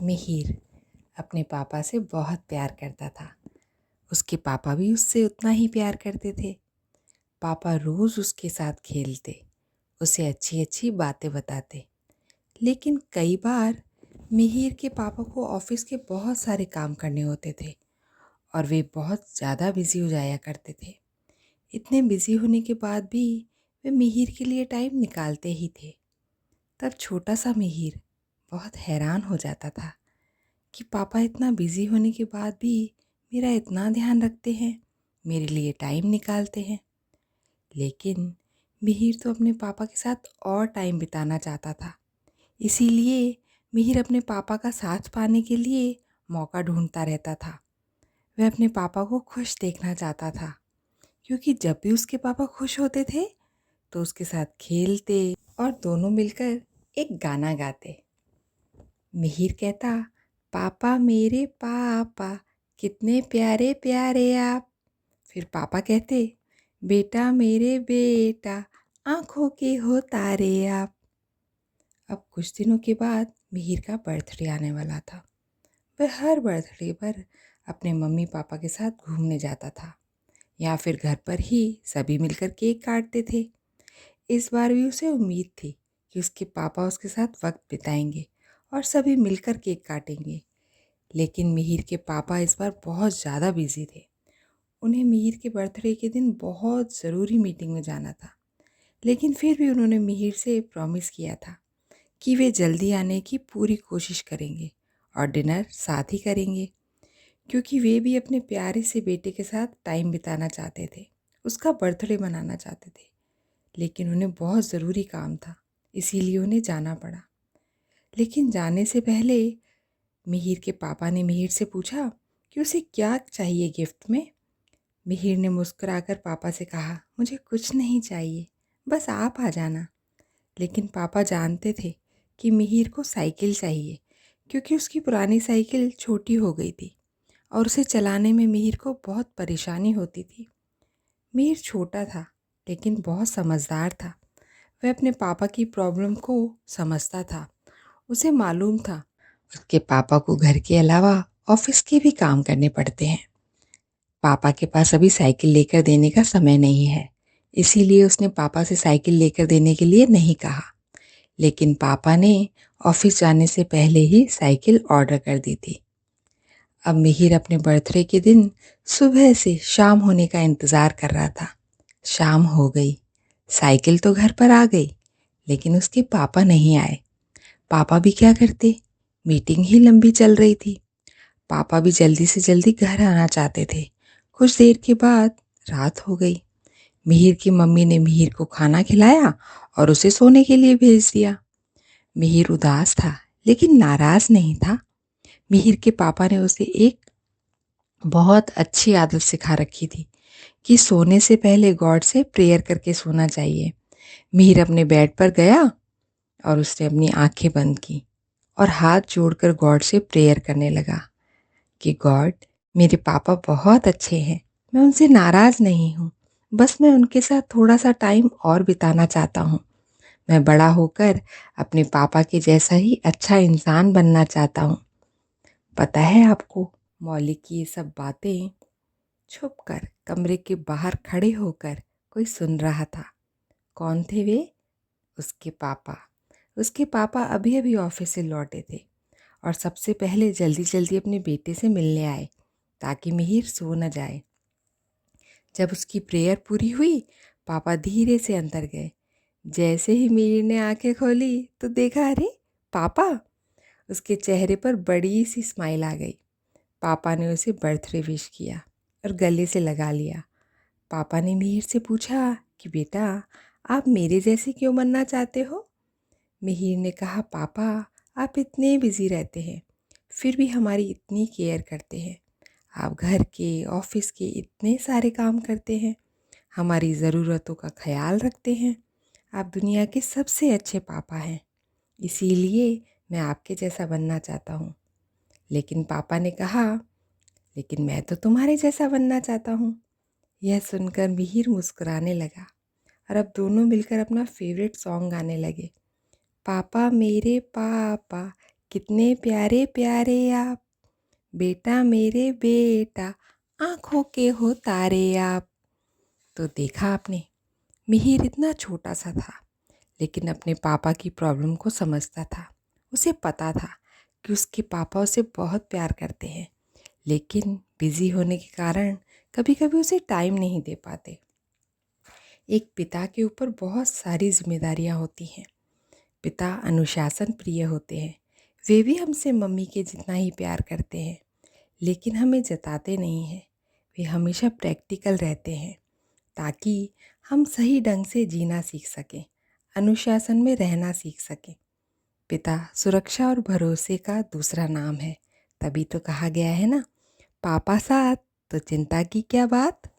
मिहिर अपने पापा से बहुत प्यार करता था। उसके पापा भी उससे उतना ही प्यार करते थे। पापा रोज़ उसके साथ खेलते, उसे अच्छी अच्छी बातें बताते। लेकिन कई बार मिहिर के पापा को ऑफिस के बहुत सारे काम करने होते थे और वे बहुत ज़्यादा बिजी हो जाया करते थे। इतने बिजी होने के बाद भी वे मिहिर के लिए टाइम निकालते ही थे। तब छोटा सा मिहिर बहुत हैरान हो जाता था कि पापा इतना बिजी होने के बाद भी मेरा इतना ध्यान रखते हैं, मेरे लिए टाइम निकालते हैं। लेकिन मिहिर तो अपने पापा के साथ और टाइम बिताना चाहता था। इसीलिए मिहिर अपने पापा का साथ पाने के लिए मौका ढूंढता रहता था। वह अपने पापा को खुश देखना चाहता था, क्योंकि जब भी उसके पापा खुश होते थे तो उसके साथ खेलते और दोनों मिलकर एक गाना गाते। मिहिर कहता, पापा मेरे पापा कितने प्यारे प्यारे आप। फिर पापा कहते, बेटा मेरे बेटा आँखों के हो तारे आप। अब कुछ दिनों के बाद मिहिर का बर्थडे आने वाला था। वह हर बर्थडे पर अपने मम्मी पापा के साथ घूमने जाता था, या फिर घर पर ही सभी मिलकर केक काटते थे। इस बार भी उसे उम्मीद थी कि उसके पापा उसके साथ वक्त बिताएंगे और सभी मिलकर केक काटेंगे। लेकिन मिहिर के पापा इस बार बहुत ज़्यादा बिजी थे। उन्हें मिहिर के बर्थडे के दिन बहुत ज़रूरी मीटिंग में जाना था। लेकिन फिर भी उन्होंने मिहिर से प्रॉमिस किया था कि वे जल्दी आने की पूरी कोशिश करेंगे और डिनर साथ ही करेंगे, क्योंकि वे भी अपने प्यारे से बेटे के साथ टाइम बिताना चाहते थे, उसका बर्थडे मनाना चाहते थे। लेकिन उन्हें बहुत ज़रूरी काम था, इसीलिए उन्हें जाना पड़ा। लेकिन जाने से पहले मिहिर के पापा ने मिहिर से पूछा कि उसे क्या चाहिए गिफ्ट में। मिहिर ने मुस्कुराकर पापा से कहा, मुझे कुछ नहीं चाहिए, बस आप आ जाना। लेकिन पापा जानते थे कि मिहिर को साइकिल चाहिए, क्योंकि उसकी पुरानी साइकिल छोटी हो गई थी और उसे चलाने में मिहिर को बहुत परेशानी होती थी। मिहिर छोटा था लेकिन बहुत समझदार था। वह अपने पापा की प्रॉब्लम को समझता था। उसे मालूम था उसके पापा को घर के अलावा ऑफिस के भी काम करने पड़ते हैं। पापा के पास अभी साइकिल लेकर देने का समय नहीं है, इसीलिए उसने पापा से साइकिल लेकर देने के लिए नहीं कहा। लेकिन पापा ने ऑफिस जाने से पहले ही साइकिल ऑर्डर कर दी थी। अब मिहिर अपने बर्थडे के दिन सुबह से शाम होने का इंतज़ार कर रहा था। शाम हो गई, साइकिल तो घर पर आ गई, लेकिन उसके पापा नहीं आए। पापा भी क्या करते, मीटिंग ही लंबी चल रही थी। पापा भी जल्दी से जल्दी घर आना चाहते थे। कुछ देर के बाद रात हो गई। मिहिर की मम्मी ने मिहिर को खाना खिलाया और उसे सोने के लिए भेज दिया। मिहिर उदास था लेकिन नाराज नहीं था। मिहिर के पापा ने उसे एक बहुत अच्छी आदत सिखा रखी थी कि सोने से पहले गॉड से प्रेयर करके सोना चाहिए। मिहिर अपने बेड पर गया और उसने अपनी आंखें बंद की और हाथ जोड़कर गॉड से प्रेयर करने लगा कि गॉड, मेरे पापा बहुत अच्छे हैं, मैं उनसे नाराज़ नहीं हूँ, बस मैं उनके साथ थोड़ा सा टाइम और बिताना चाहता हूँ। मैं बड़ा होकर अपने पापा के जैसा ही अच्छा इंसान बनना चाहता हूँ। पता है आपको, मौली की ये सब बातें छुपकर कमरे के बाहर खड़े होकर कोई सुन रहा था। कौन थे वे? उसके पापा। उसके पापा अभी अभी ऑफिस से लौटे थे और सबसे पहले जल्दी जल्दी अपने बेटे से मिलने आए ताकि मिहिर सो न जाए। जब उसकी प्रेयर पूरी हुई, पापा धीरे से अंदर गए। जैसे ही मिहिर ने आंखें खोली तो देखा, अरे पापा! उसके चेहरे पर बड़ी सी स्माइल आ गई। पापा ने उसे बर्थडे विश किया और गले से लगा लिया। पापा ने मिहिर से पूछा कि बेटा, आप मेरे जैसे क्यों बनना चाहते हो? मिहिर ने कहा, पापा, आप इतने बिजी रहते हैं, फिर भी हमारी इतनी केयर करते हैं। आप घर के, ऑफिस के इतने सारे काम करते हैं, हमारी ज़रूरतों का ख्याल रखते हैं। आप दुनिया के सबसे अच्छे पापा हैं, इसीलिए मैं आपके जैसा बनना चाहता हूँ। लेकिन पापा ने कहा, लेकिन मैं तो तुम्हारे जैसा बनना चाहता हूँ। यह सुनकर मिहिर मुस्कुराने लगा और अब दोनों मिलकर अपना फेवरेट सॉन्ग गाने लगे। पापा मेरे पापा कितने प्यारे प्यारे आप, बेटा मेरे बेटा, आँखों के हो तारे आप। तो देखा आपने, मिहिर इतना छोटा सा था लेकिन अपने पापा की प्रॉब्लम को समझता था। उसे पता था कि उसके पापा उसे बहुत प्यार करते हैं, लेकिन बिजी होने के कारण कभी कभी उसे टाइम नहीं दे पाते। एक पिता के ऊपर बहुत सारी जिम्मेदारियां होती हैं। पिता अनुशासन प्रिय होते हैं। वे भी हमसे मम्मी के जितना ही प्यार करते हैं, लेकिन हमें जताते नहीं हैं। वे हमेशा प्रैक्टिकल रहते हैं ताकि हम सही ढंग से जीना सीख सकें, अनुशासन में रहना सीख सकें। पिता सुरक्षा और भरोसे का दूसरा नाम है। तभी तो कहा गया है ना, पापा साथ तो चिंता की क्या बात।